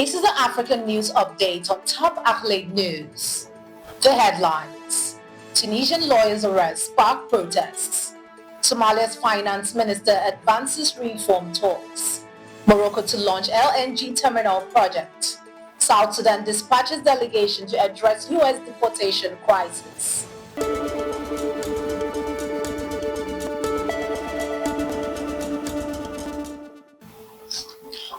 This is the African News Update on Top Ahmed News. The headlines: Tunisian lawyers arrest spark protests. Somalia's finance minister advances reform talks. Morocco to launch LNG terminal project. South Sudan dispatches delegation to address U.S. deportation crisis.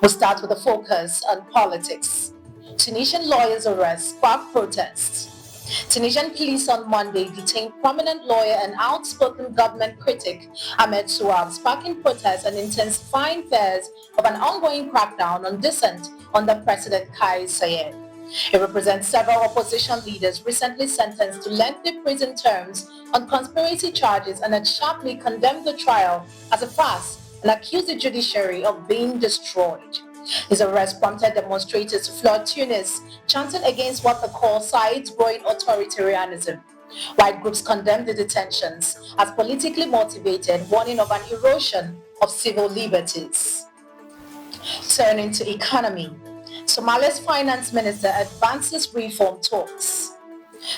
We'll start with a focus on politics. Tunisian lawyers arrest spark protests. Tunisian police on Monday detained prominent lawyer and outspoken government critic Ahmed Souab, sparking protests and intensifying fears of an ongoing crackdown on dissent under President Kais Saied. It represents several opposition leaders recently sentenced to lengthy prison terms on conspiracy charges and had sharply condemned the trial as a farce and accused the judiciary of being destroyed. His arrest prompted demonstrators to flood Tunis, chanting against what they call Saied's growing authoritarianism. White groups condemned the detentions as politically motivated, warning of an erosion of civil liberties. Turning to economy, Somalia's finance minister advances reform talks.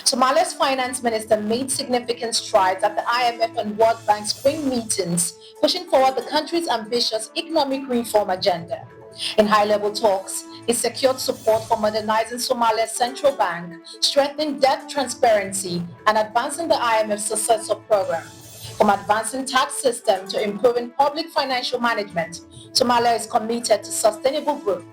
Somalia's finance minister made significant strides at the IMF and World Bank spring meetings, pushing forward the country's ambitious economic reform agenda. In high-level talks, he secured support for modernizing Somalia's central bank, strengthening debt transparency, and advancing the IMF's successor program. From advancing tax system to improving public financial management, Somalia is committed to sustainable growth.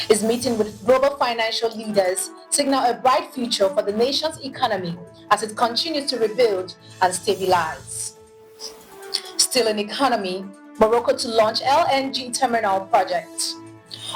His meeting with global financial leaders signal a bright future for the nation's economy as it continues to rebuild and stabilize. Still in economy, Morocco to launch LNG terminal project.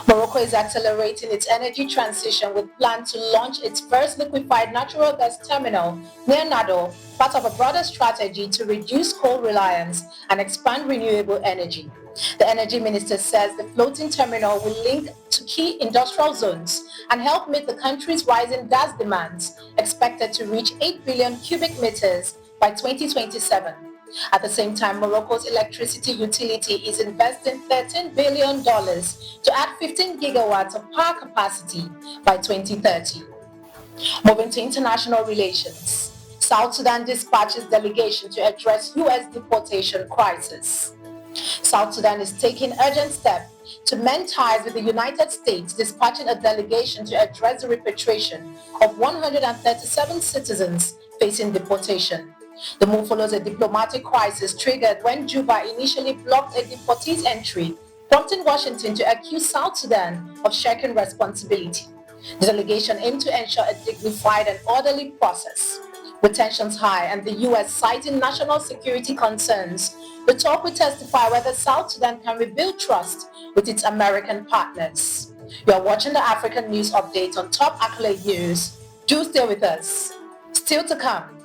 Morocco is accelerating its energy transition with plans to launch its first liquefied natural gas terminal near Nador, part of a broader strategy to reduce coal reliance and expand renewable energy. The energy minister says the floating terminal will link to key industrial zones and help meet the country's rising gas demands, expected to reach 8 billion cubic meters by 2027. At the same time, Morocco's electricity utility is investing $13 billion to add 15 gigawatts of power capacity by 2030. Moving to international relations, South Sudan dispatches delegation to address U.S. deportation crisis. South Sudan is taking urgent steps to mend ties with the United States, dispatching a delegation to address the repatriation of 137 citizens facing deportation. The move follows a diplomatic crisis triggered when Juba initially blocked a deportee's entry, prompting Washington to accuse South Sudan of shirking responsibility. The delegation aimed to ensure a dignified and orderly process. With tensions high and the U.S. citing national security concerns, the talk will testify whether South Sudan can rebuild trust with its American partners. You are watching the African News Update on Top Accolade News. Do stay with us. Still to come.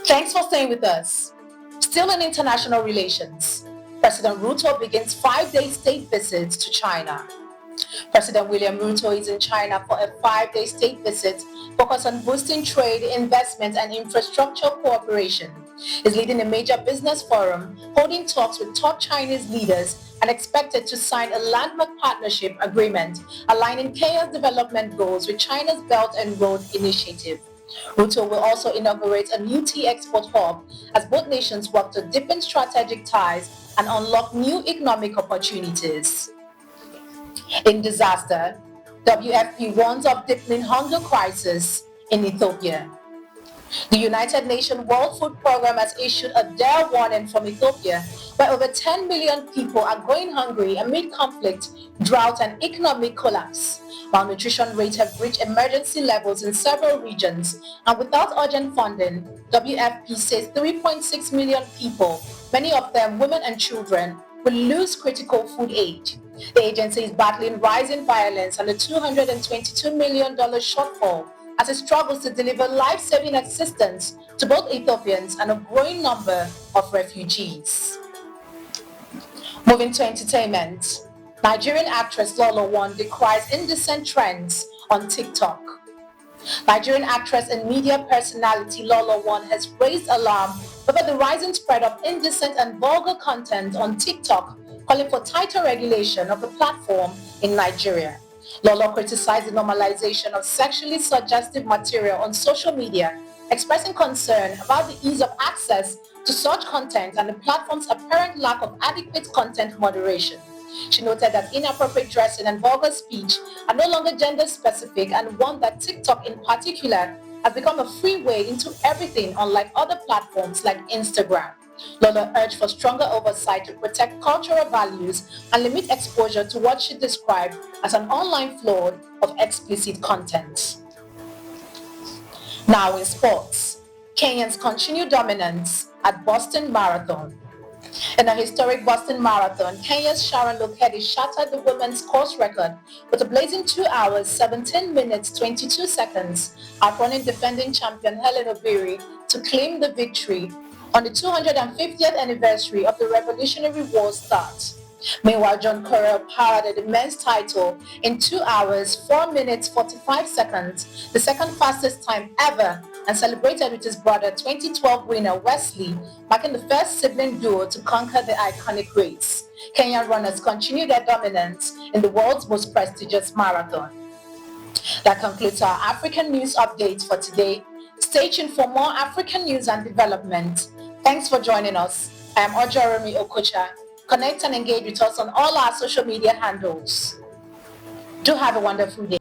Thanks for staying with us. Still in international relations, President Ruto begins 5-day state visits to China. President William Ruto is in China for a 5-day state visit focused on boosting trade, investment, and infrastructure cooperation. He's leading a major business forum, holding talks with top Chinese leaders, and expected to sign a landmark partnership agreement aligning Kenya's development goals with China's Belt and Road Initiative. Ruto will also inaugurate a new tea export hub as both nations work to deepen strategic ties and unlock new economic opportunities. In disaster, WFP warns of deepening hunger crisis in Ethiopia. The United Nations World Food Programme has issued a dire warning from Ethiopia, where over 10 million people are going hungry amid conflict, drought, and economic collapse. Malnutrition rates have reached emergency levels in several regions, and without urgent funding, WFP says 3.6 million people, many of them women and children, will lose critical food aid. The agency is battling rising violence and a $222 million shortfall as it struggles to deliver life-saving assistance to both Ethiopians and a growing number of refugees. Moving to entertainment, Nigerian actress Lolo One decries indecent trends on TikTok. Nigerian actress and media personality Lolo One has raised alarm over the rising spread of indecent and vulgar content on TikTok, calling for tighter regulation of the platform in Nigeria. Lolo criticized the normalization of sexually suggestive material on social media, expressing concern about the ease of access to such content and the platform's apparent lack of adequate content moderation. She noted that inappropriate dressing and vulgar speech are no longer gender-specific and warned that TikTok in particular has become a free way into everything, unlike other platforms like Instagram. Lola urged for stronger oversight to protect cultural values and limit exposure to what she described as an online flood of explicit content. Now in sports, Kenyans continue dominance at Boston Marathon. In a historic Boston Marathon, Kenya's Sharon Lokedi shattered the women's course record with a blazing 2 hours, 17 minutes, 22 seconds, outrunning defending champion Helen Obiri to claim the victory on the 250th anniversary of the Revolutionary War's start. Meanwhile, John Correll powered the men's title in 2 hours, 4 minutes, 45 seconds, the second fastest time ever, and celebrated with his brother 2012 winner Wesley, marking the first sibling duo to conquer the iconic race. Kenyan runners continue their dominance in the world's most prestigious marathon. That concludes our African news update for today. Stay tuned for more African news and development. Thanks for joining us. I am Ojoromi Okocha. Connect and engage with us on all our social media handles. Do have a wonderful day.